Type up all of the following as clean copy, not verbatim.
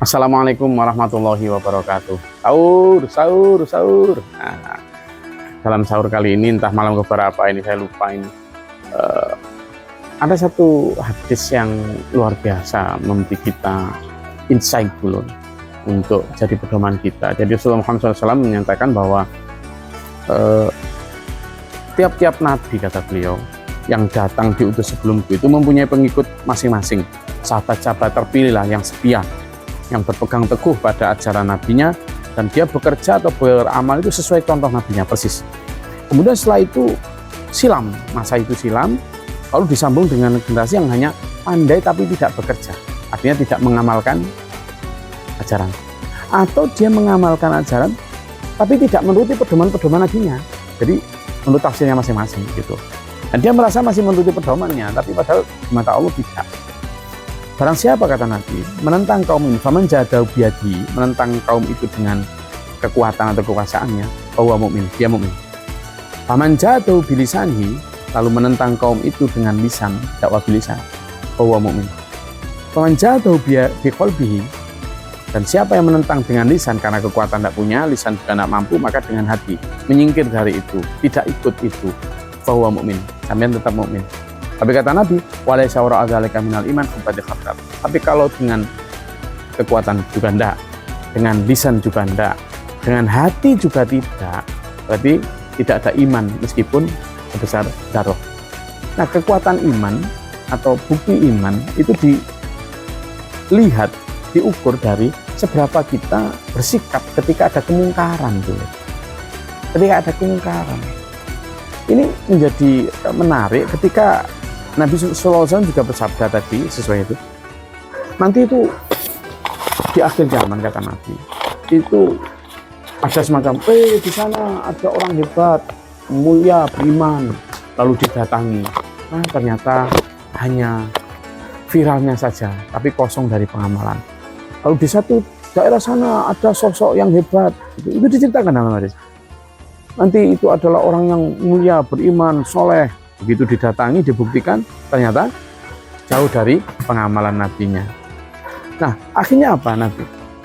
Assalamualaikum warahmatullahi wabarakatuh. Sahur, sahur, sahur. Nah, dalam sahur kali ini, entah malam keberapa ini saya lupa ini. Ada satu hadis yang luar biasa memberi kita insight dulu untuk jadi pedoman kita. Jadi Rasulullah Muhammad SAW menyatakan bahwa tiap-tiap nabi, kata beliau, yang datang diutus sebelumku itu mempunyai pengikut masing-masing. Sahabat-sahabat terpilih lah yang setia, yang berpegang teguh pada ajaran nabinya, dan dia bekerja atau beramal itu sesuai contoh nabinya persis. Kemudian setelah itu silam, masa itu silam, lalu disambung dengan generasi yang hanya pandai tapi tidak bekerja, artinya tidak mengamalkan ajaran, atau dia mengamalkan ajaran tapi tidak menuruti pedoman-pedoman nabinya. Jadi menurut tafsirnya masing-masing gitu, dan dia merasa masih menuruti pedomannya, tapi padahal di mata Allah tidak. Barang siapa, kata Nabi, menentang kaum ini, faman jahadahu biyadihi, menentang kaum itu dengan kekuatan atau kekuasaannya, bahwa mukmin, dia mukmin. Faman jahadahu bilisanihi, lalu menentang kaum itu dengan lisan, dakwah bilisan, bahwa mukmin. Faman jahadahu biqalbihi, dan siapa yang menentang dengan lisan karena kekuatan tidak punya, lisan juga tidak mampu, maka dengan hati menyingkir dari itu, tidak ikut itu, bahwa mukmin, kalian tetap mukmin. Tapi kata Nabi, walaysa wara'a dzalika minal iman faqad khatar. Tapi kalau dengan kekuatan juga enggak, dengan lisan juga enggak, dengan hati juga tidak, berarti tidak ada iman meskipun sebesar dzarrah. Nah, kekuatan iman atau bukti iman itu dilihat, diukur dari seberapa kita bersikap ketika ada kemungkaran dulu. Ketika ada kemungkaran. Ini menjadi menarik ketika Nabi SAW juga bersabda tadi sesuai itu. Nanti itu di akhir zaman, kata Nabi, itu ada semacam, di sana ada orang hebat, mulia, beriman, lalu didatangi. Nah, ternyata hanya viralnya saja, tapi kosong dari pengamalan. Lalu di satu daerah sana ada sosok yang hebat, itu diceritakan dalam hadis. Nanti itu adalah orang yang mulia, beriman, soleh. Begitu didatangi, dibuktikan, ternyata jauh dari pengamalan nabinya. Nah, akhirnya apa Nabi?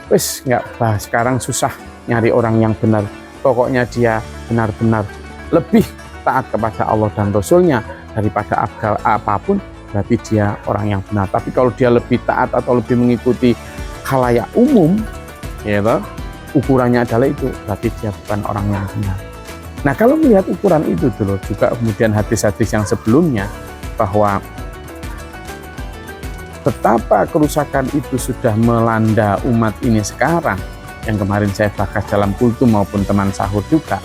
Wes nggak bahas, sekarang susah nyari orang yang benar. Pokoknya dia benar-benar lebih taat kepada Allah dan Rasulnya daripada apapun, berarti dia orang yang benar. Tapi kalau dia lebih taat atau lebih mengikuti khalayak umum, ya toh, ukurannya adalah itu, berarti dia bukan orang yang benar. Nah, kalau melihat ukuran itu dulu, juga kemudian hadis-hadis yang sebelumnya, bahwa betapa kerusakan itu sudah melanda umat ini sekarang, yang kemarin saya bahas dalam kultum maupun teman sahur juga,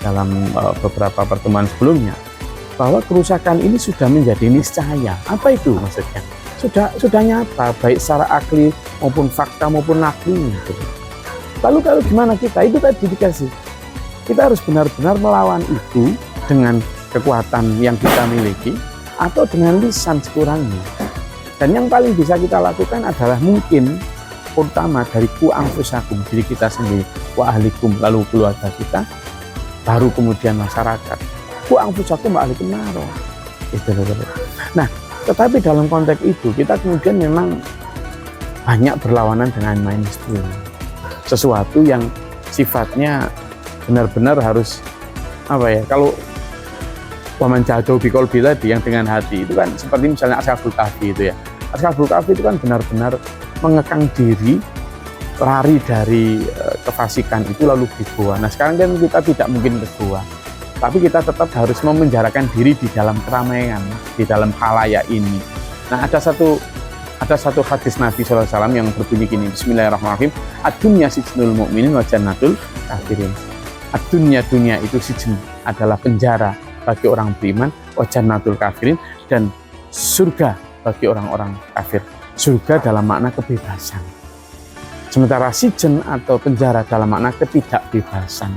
dalam beberapa pertemuan sebelumnya, bahwa kerusakan ini sudah menjadi niscaya. Apa itu maksudnya? Sudah nyata, baik secara akli maupun fakta maupun nakli. Gitu. Lalu kalau gimana kita? Itu tadi dikasih. Kita harus benar-benar melawan itu dengan kekuatan yang kita miliki atau dengan lisan sekurangnya. Dan yang paling bisa kita lakukan adalah mungkin pertama dari ku anfusakum, diri kita sendiri, wa ahlikum, lalu keluarga kita, baru kemudian masyarakat. Ku anfusakum wa ahlikum naro. Itu. Nah, tetapi dalam konteks itu kita kemudian memang banyak berlawanan dengan mainstream. Sesuatu yang sifatnya benar-benar harus kalau waman jahadahu biqalbi tadi, yang dengan hati itu kan seperti misalnya Ashabul Kahfi itu ya. Ashabul Kahfi itu kan benar-benar mengekang diri, lari dari kefasikan itu lalu digoa. Nah, sekarang kan kita tidak mungkin bergoa, tapi kita tetap harus memenjarakan diri di dalam keramaian, di dalam khalayak ini. Nah, ada satu hadis Nabi SAW yang berbunyi gini, Bismillahirrahmanirrahim, ad-dunya sijnul mu'minin wa jannatul kafirin. Dunia itu sijin, adalah penjara bagi orang beriman, wa jannatul kafirin, dan surga bagi orang-orang kafir. Surga dalam makna kebebasan, sementara sijin atau penjara dalam makna ketidakbebasan.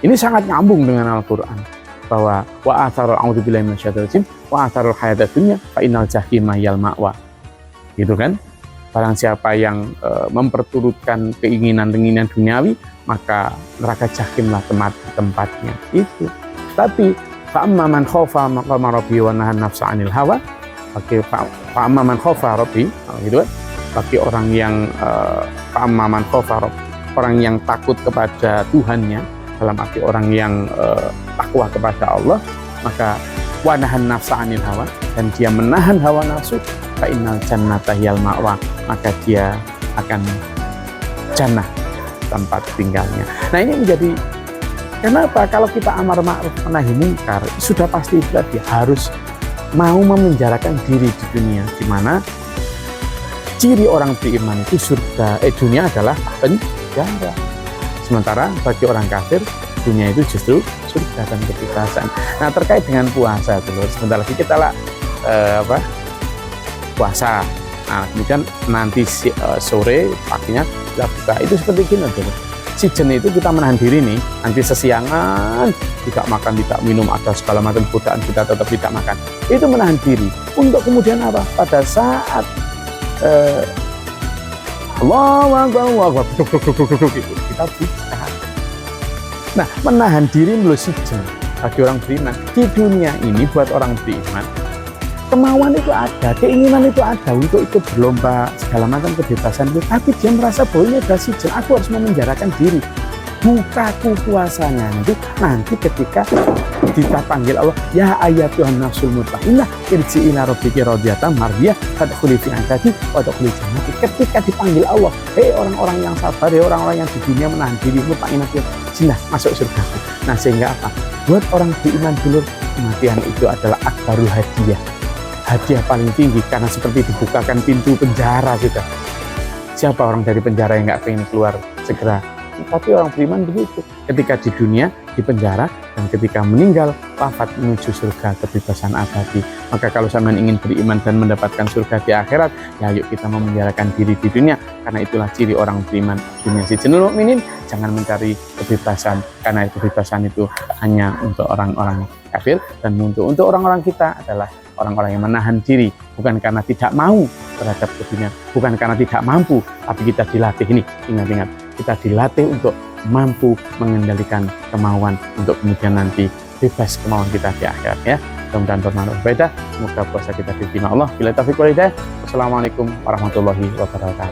Ini sangat nyambung dengan Al-Quran, bahwa wa atharul a'udzubillahi minasyaitonir rajim wa atharul hayatad dunya fa innal jahima yal ma'wa. Gitu kan? Barang siapa yang memperturutkan keinginan-keinginan duniawi, maka neraka jahimlah tempatnya itu. Tapi fa'amma man khaufa maqama rabbi wa nahan nafsa 'anil hawa, fa'amma man khaufa rabbi, gitu kan? bagi orang yang fa'amman khafa, orang yang takut kepada Tuhannya, dalam arti orang yang takwa kepada Allah, maka wanahan nafsa anil hawa, dan dia menahan hawa nafsu, fa innal jannata hiyal ma'wa, maka dia akan jannah tempat tinggalnya. Nah, ini menjadi kenapa kalau kita amar ma'ruf nahi mungkar, sudah pasti dia harus mau memenjarakan diri di dunia, di mana ciri orang beriman itu surga, dunia adalah penjara. Sementara bagi orang kafir, dunia itu justru surga dan kebebasan. Nah, terkait dengan puasa dulu, sebentar lagi kita puasa. Nah, kemudian nanti sore paginya kita buka. Itu seperti gini dulu. Season itu kita menahan diri nih, nanti sesiangan tidak makan, tidak minum, ada segala macam godaan, kita tetap tidak makan. Itu menahan diri untuk kemudian apa? Pada saat Allah kita buka. Nah, menahan diri melalui season bagi orang beriman di dunia ini. Buat orang beriman, kemauan itu ada, keinginan itu ada untuk ikut berlomba segala macam kebebasan itu, tapi dia merasa bahwa ini adalah season, aku harus memenjarakan diri. Bukaku puasanya nanti ketika kita panggil Allah, ya ayyatuhan nafsul mutmainnah irji'i ila rabbiki radiyatan mardiyah fadkhuli fi ibadi wadkhuli jannati. Ketika dipanggil Allah, hei orang-orang yang sabar, hei orang-orang yang di dunia menahan diri, mutmainnah, sini masuk surga. Nah, sehingga apa? Buat orang beriman dulu, kematian itu adalah akbarul hadiah, hadiah paling tinggi, karena seperti dibukakan pintu penjara sudah. Siapa orang dari penjara yang nggak pengen keluar segera? Tapi orang beriman begitu, ketika di dunia di penjara, dan ketika meninggal wafat menuju surga kebebasan abadi. Maka kalau sampean ingin beriman dan mendapatkan surga di akhirat, ya yuk kita memenjarakan diri di dunia, karena itulah ciri orang beriman. Dunia si jenul mukminin, jangan mencari kebebasan, karena kebebasan itu hanya untuk orang-orang kafir, dan untuk orang-orang kita adalah orang-orang yang menahan diri, bukan karena tidak mau terhadap dunia, bukan karena tidak mampu, tapi kita dilatih. Ini ingat-ingat, kita dilatih untuk mampu mengendalikan kemauan, untuk kemudian nanti bebas kemauan kita di akhirat, ya. Mudah-mudahan bermanfaat. Semoga puasa kita diterima Allah. Bila taufiq wal hidayah. Wassalamualaikum warahmatullahi wabarakatuh.